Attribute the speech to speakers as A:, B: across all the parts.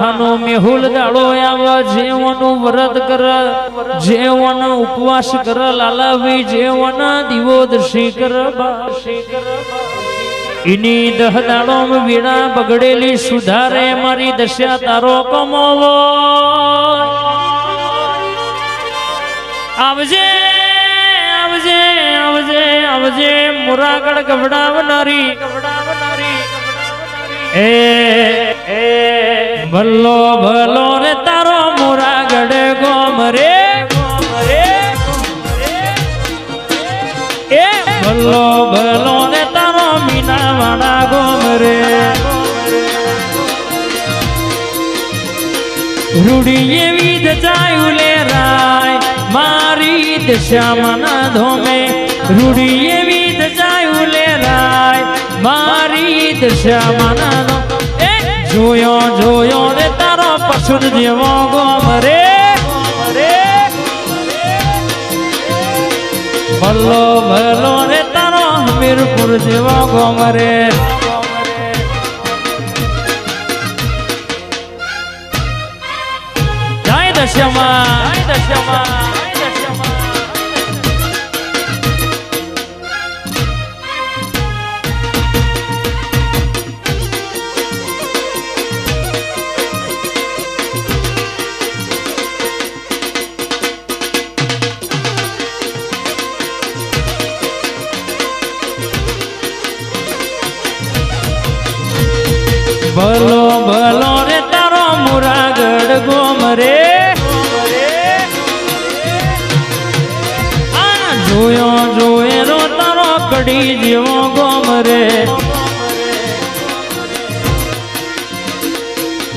A: માહાનો મેહુલ દાડો આવા જેવનું વ્રત કર જેવનો ઉપવાસ કર લાલાવી જેવના દીવો દર્શી કર ઇની દહ દાડો વીણા બગડેલી સુધારે મારી દશા તારો કમાવો આવજે આવજે આવજે આવજે મુરાગડ ગવડાવનારી એ ભલો ભલો રે તારો મુરાગડ ગોમ રે એ ભલો ભલો રે તારો મીનાવાડા ગોમ રે રૂડી એવી દજાયું લે રાય મારી દશામાં ધોમે રૂડી એવી દજાયું લે રાય મારી દશામાં જોયો જોયો રે તારો પશુર જેવો ગોમ રે ભલો ભલો રે તારો હમીરપુર જેવો ગોમ રે જય દશામાં જય દશામાં ભલો ભલો રે તારો મુરાગડ ગોમ રે જોયો જોયેલો તારો કડી જેવો ગોમ રે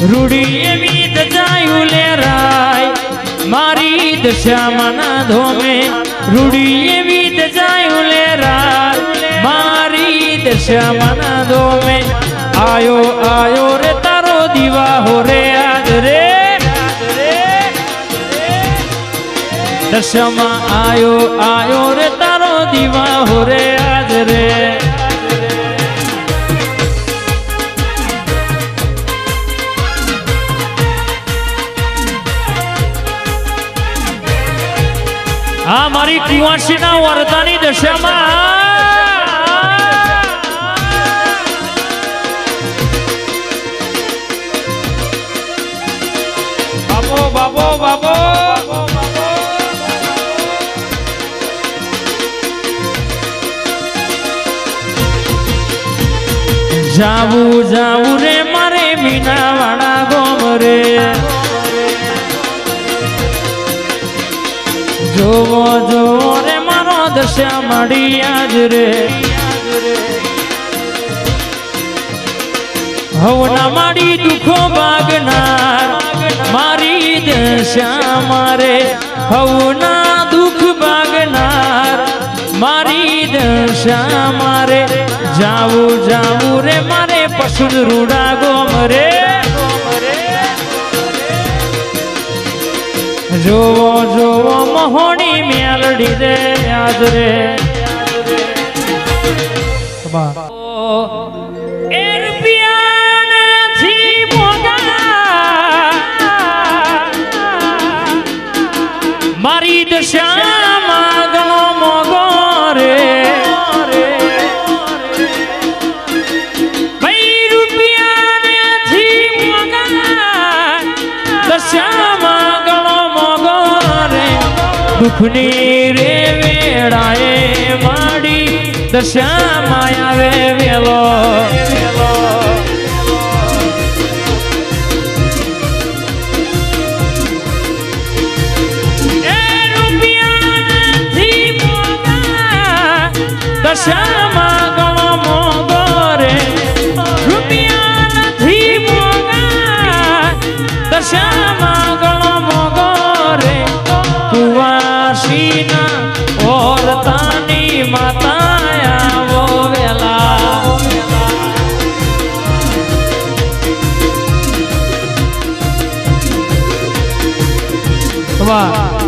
A: રૂડી એવી દજાયું લે રાય મારી દશામાં ધોમે રૂડી એવી દજાયું લે રાય મારી દશામાં ધોમે આયો આયો રે તારો દીવા હો રે આજ રે દશામાં આયો આયો રે તારો દીવા હો રે આજ રે આ મારી કુંવાસીના વરદાની દશામાં બાબો બાબો જાવું જાવું રે મારે મીનાવાડા ગોમ રે જોવો જોવો રે મારો દશા માડી આજ રે હવના માડી દુખો ભાગનાર મારી દશા મારે હવના દુઃખ ભાગનાર મારી દશા મારે જાવું જાવું રે મારે પશુ રૂડા ગોમ રે જોવો જોવો મહોણી મેલડી રે યાદ રે મારી દશામાં ગણો મોગો રે ભાઈ રૂપિયા નથી મોગા દશામાં ગણો મોગો રે દુઃખની રે વેળાએ માડી દશામાં આવે વેલો દશામાં ગણો મોગો રે રૂપિયા નથી મોગા દશામાં ગણો મોગો રે કુવાસીના ઓરતાની માતા આવો વેલા વાહ